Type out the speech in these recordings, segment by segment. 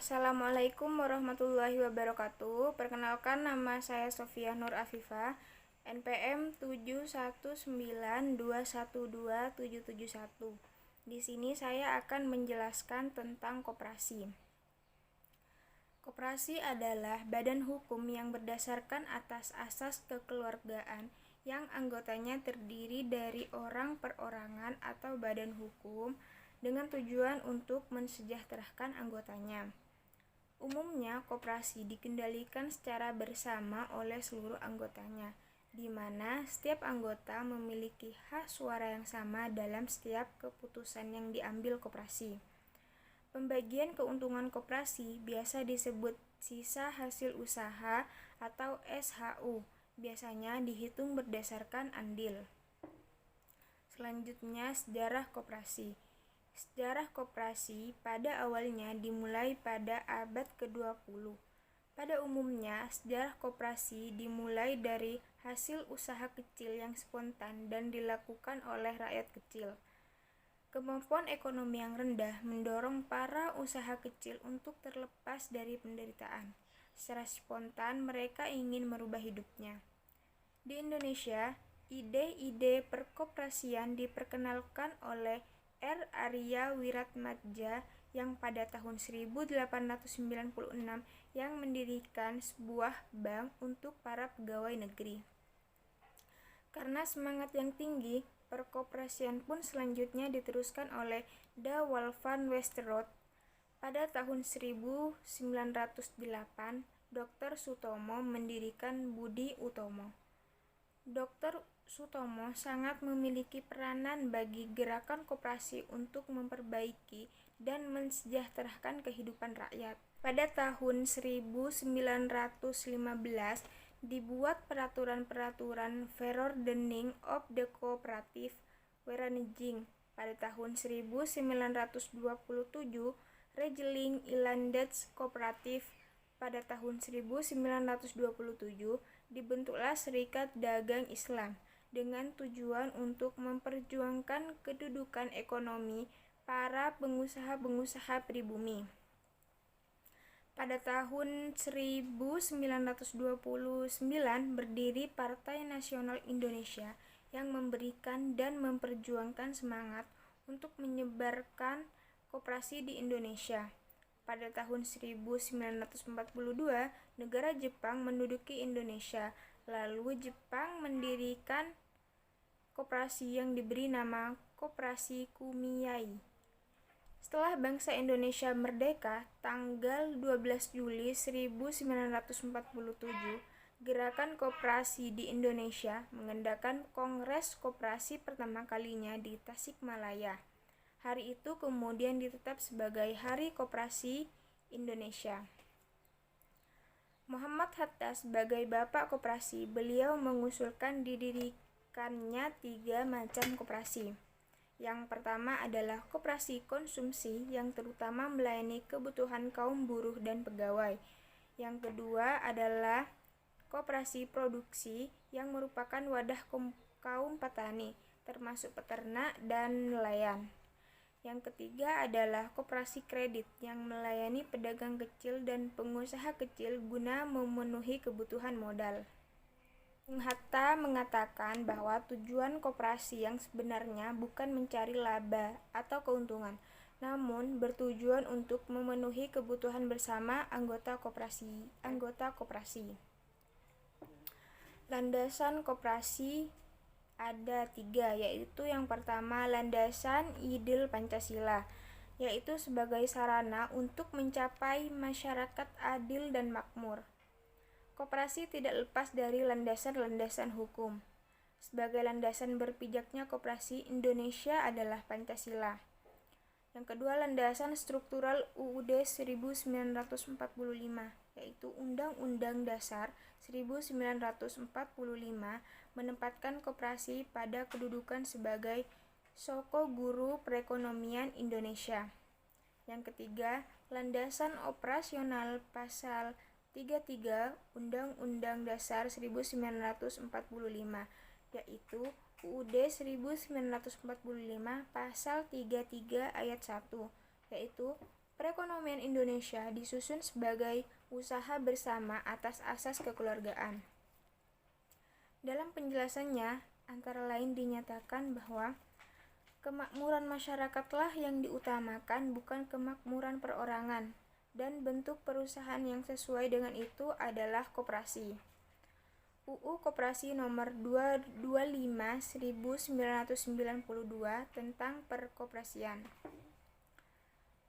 Assalamualaikum warahmatullahi wabarakatuh. Perkenalkan, nama saya Sofia Nur Afifah, NPM 719212771. Di sini saya akan menjelaskan tentang koperasi. Koperasi adalah badan hukum yang berdasarkan atas asas kekeluargaan yang anggotanya terdiri dari orang perorangan atau badan hukum dengan tujuan untuk mensejahterakan anggotanya. Umumnya, koperasi dikendalikan secara bersama oleh seluruh anggotanya, di mana setiap anggota memiliki hak suara yang sama dalam setiap keputusan yang diambil koperasi. Pembagian keuntungan koperasi biasa disebut sisa hasil usaha atau SHU, biasanya dihitung berdasarkan andil. Selanjutnya, sejarah koperasi. Sejarah koperasi pada awalnya dimulai pada abad ke-20. Pada umumnya, sejarah koperasi dimulai dari hasil usaha kecil yang spontan dan dilakukan oleh rakyat kecil. Kemampuan ekonomi yang rendah mendorong para usaha kecil untuk terlepas dari penderitaan. Secara spontan, mereka ingin merubah hidupnya. Di Indonesia, ide-ide perkoperasian diperkenalkan oleh R. Arya Wiratmadja yang pada tahun 1896 yang mendirikan sebuah bank untuk para pegawai negeri. Karena semangat yang tinggi, perkoperasian pun selanjutnya diteruskan oleh Dawal van Westerhout. Pada tahun 1908, Dr. Sutomo mendirikan Budi Utomo. Dr. Sutomo sangat memiliki peranan bagi gerakan koperasi untuk memperbaiki dan mensejahterakan kehidupan rakyat. Pada tahun 1915 dibuat peraturan-peraturan Verordening of the Cooperative Vereniging. Pada tahun 1927 Regeling Inlandets Cooperative. Pada tahun 1927 dibentuklah Serikat Dagang Islam dengan tujuan untuk memperjuangkan kedudukan ekonomi para pengusaha-pengusaha pribumi. Pada tahun 1929 berdiri Partai Nasional Indonesia yang memberikan dan memperjuangkan semangat untuk menyebarkan koperasi di Indonesia. Pada tahun 1942, negara Jepang menduduki Indonesia, lalu Jepang mendirikan koperasi yang diberi nama Koperasi Kumiai. Setelah bangsa Indonesia merdeka, tanggal 12 Juli 1947, gerakan koperasi di Indonesia mengadakan Kongres Koperasi pertama kalinya di Tasikmalaya. Hari itu kemudian ditetap sebagai Hari Koperasi Indonesia. Muhammad Hatta sebagai Bapak Koperasi, beliau mengusulkan didirikannya 3 macam koperasi. Yang pertama adalah koperasi konsumsi yang terutama melayani kebutuhan kaum buruh dan pegawai. Yang kedua adalah koperasi produksi yang merupakan wadah kaum petani, termasuk peternak dan nelayan. Yang ketiga adalah koperasi kredit yang melayani pedagang kecil dan pengusaha kecil guna memenuhi kebutuhan modal. Hatta mengatakan bahwa tujuan koperasi yang sebenarnya bukan mencari laba atau keuntungan, namun bertujuan untuk memenuhi kebutuhan bersama anggota koperasi. Landasan koperasi ada 3, yaitu yang pertama landasan ideal Pancasila, yaitu sebagai sarana untuk mencapai masyarakat adil dan makmur. Koperasi tidak lepas dari landasan-landasan hukum. Sebagai landasan berpijaknya koperasi Indonesia adalah Pancasila. Yang kedua, landasan struktural UUD 1945, yaitu Undang-Undang Dasar 1945 menempatkan koperasi pada kedudukan sebagai soko guru perekonomian Indonesia. Yang ketiga, landasan operasional Pasal 33 Undang-Undang Dasar 1945, yaitu UUD 1945 Pasal 33 Ayat 1, yaitu Perekonomian Indonesia disusun sebagai usaha bersama atas asas kekeluargaan. Dalam penjelasannya, antara lain dinyatakan bahwa kemakmuran masyarakatlah yang diutamakan, bukan kemakmuran perorangan, dan bentuk perusahaan yang sesuai dengan itu adalah koperasi. UU Koperasi Nomor 225 1992 tentang Perkoperasian.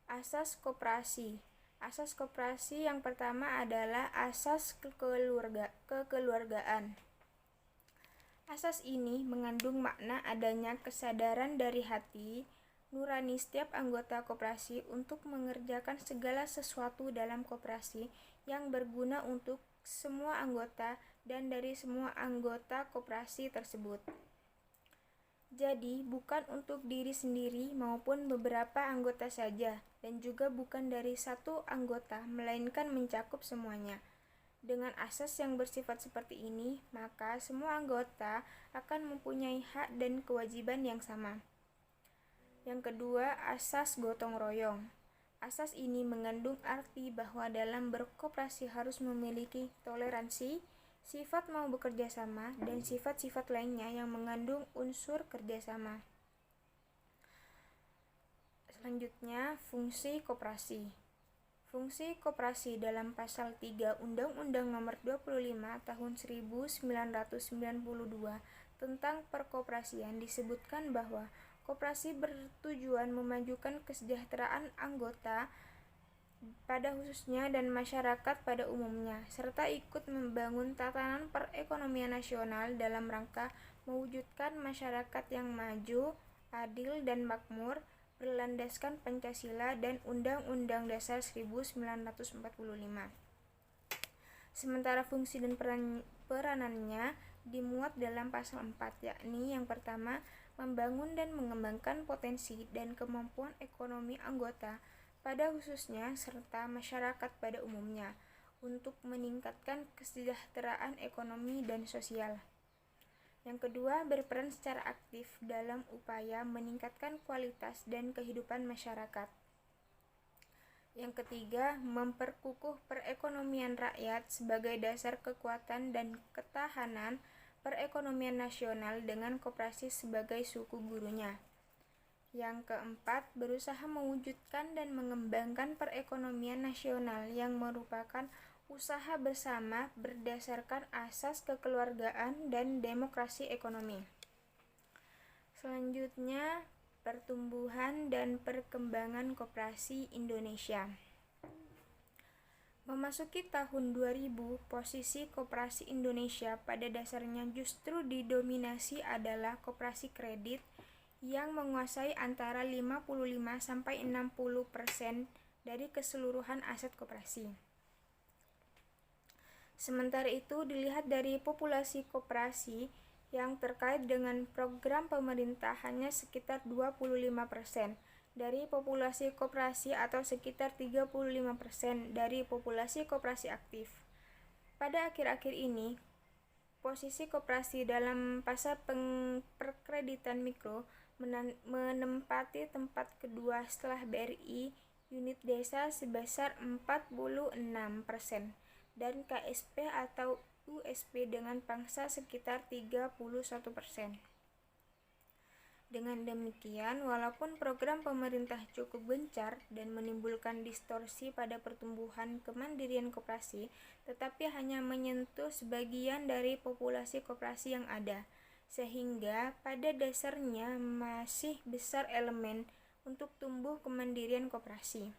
Asas koperasi. Asas koperasi yang pertama adalah asas kekeluargaan. Asas ini mengandung makna adanya kesadaran dari hati nurani setiap anggota koperasi untuk mengerjakan segala sesuatu dalam koperasi yang berguna untuk semua anggota dan dari semua anggota koperasi tersebut. Jadi, bukan untuk diri sendiri maupun beberapa anggota saja, dan juga bukan dari satu anggota, melainkan mencakup semuanya. Dengan asas yang bersifat seperti ini, maka semua anggota akan mempunyai hak dan kewajiban yang sama. Yang kedua, asas gotong royong. Asas ini mengandung arti bahwa dalam berkoperasi harus memiliki toleransi, sifat mau bekerja sama, dan sifat-sifat lainnya yang mengandung unsur kerjasama. Selanjutnya, fungsi koperasi. Fungsi koperasi dalam pasal 3 Undang-Undang Nomor 25 Tahun 1992 tentang perkoperasian disebutkan bahwa koperasi bertujuan memajukan kesejahteraan anggota pada khususnya dan masyarakat pada umumnya, serta ikut membangun tatanan perekonomian nasional dalam rangka mewujudkan masyarakat yang maju, adil, dan makmur, berlandaskan Pancasila dan Undang-Undang Dasar 1945. Sementara fungsi dan peranannya dimuat dalam pasal 4, yakni yang pertama, membangun dan mengembangkan potensi dan kemampuan ekonomi anggota pada khususnya serta masyarakat pada umumnya untuk meningkatkan kesejahteraan ekonomi dan sosial. Yang kedua, berperan secara aktif dalam upaya meningkatkan kualitas dan kehidupan masyarakat. Yang ketiga, memperkukuh perekonomian rakyat sebagai dasar kekuatan dan ketahanan perekonomian nasional dengan koperasi sebagai suku gurunya. Yang keempat, berusaha mewujudkan dan mengembangkan perekonomian nasional yang merupakan usaha bersama berdasarkan asas kekeluargaan dan demokrasi ekonomi. Selanjutnya, pertumbuhan dan perkembangan koperasi Indonesia. Memasuki tahun 2000, posisi koperasi Indonesia pada dasarnya justru didominasi adalah koperasi kredit yang menguasai antara 55-60% dari keseluruhan aset koperasi. Sementara itu, dilihat dari populasi koperasi yang terkait dengan program pemerintah hanya sekitar 25% dari populasi koperasi atau sekitar 35% dari populasi koperasi aktif. Pada akhir-akhir ini, posisi koperasi dalam pasar perkreditan mikro menempati tempat kedua setelah BRI unit desa sebesar 46% dan KSP atau USP dengan pangsa sekitar 31%. Dengan demikian, walaupun program pemerintah cukup gencar dan menimbulkan distorsi pada pertumbuhan kemandirian koperasi, tetapi hanya menyentuh sebagian dari populasi koperasi yang ada, sehingga pada dasarnya masih besar elemen untuk tumbuh kemandirian koperasi.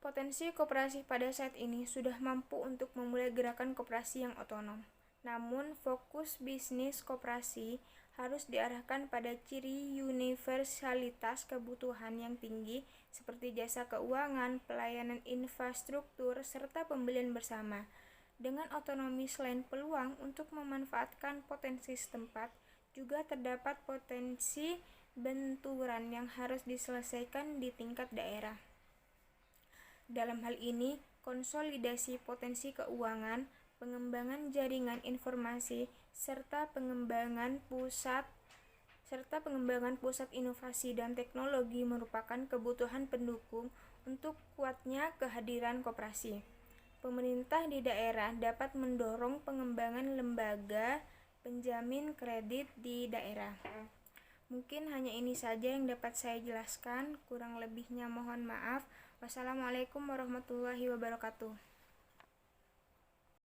Potensi koperasi pada saat ini sudah mampu untuk memulai gerakan koperasi yang otonom. Namun, fokus bisnis koperasi harus diarahkan pada ciri universalitas kebutuhan yang tinggi seperti jasa keuangan, pelayanan infrastruktur, serta pembelian bersama. Dengan otonomi selain peluang untuk memanfaatkan potensi setempat, juga terdapat potensi benturan yang harus diselesaikan di tingkat daerah. Dalam hal ini, konsolidasi potensi keuangan, pengembangan jaringan informasi, serta pengembangan pusat serta pengembangan pusat inovasi dan teknologi merupakan kebutuhan pendukung untuk kuatnya kehadiran koperasi. Pemerintah di daerah dapat mendorong pengembangan lembaga penjamin kredit di daerah. Mungkin hanya ini saja yang dapat saya jelaskan, kurang lebihnya mohon maaf. Wassalamualaikum warahmatullahi wabarakatuh.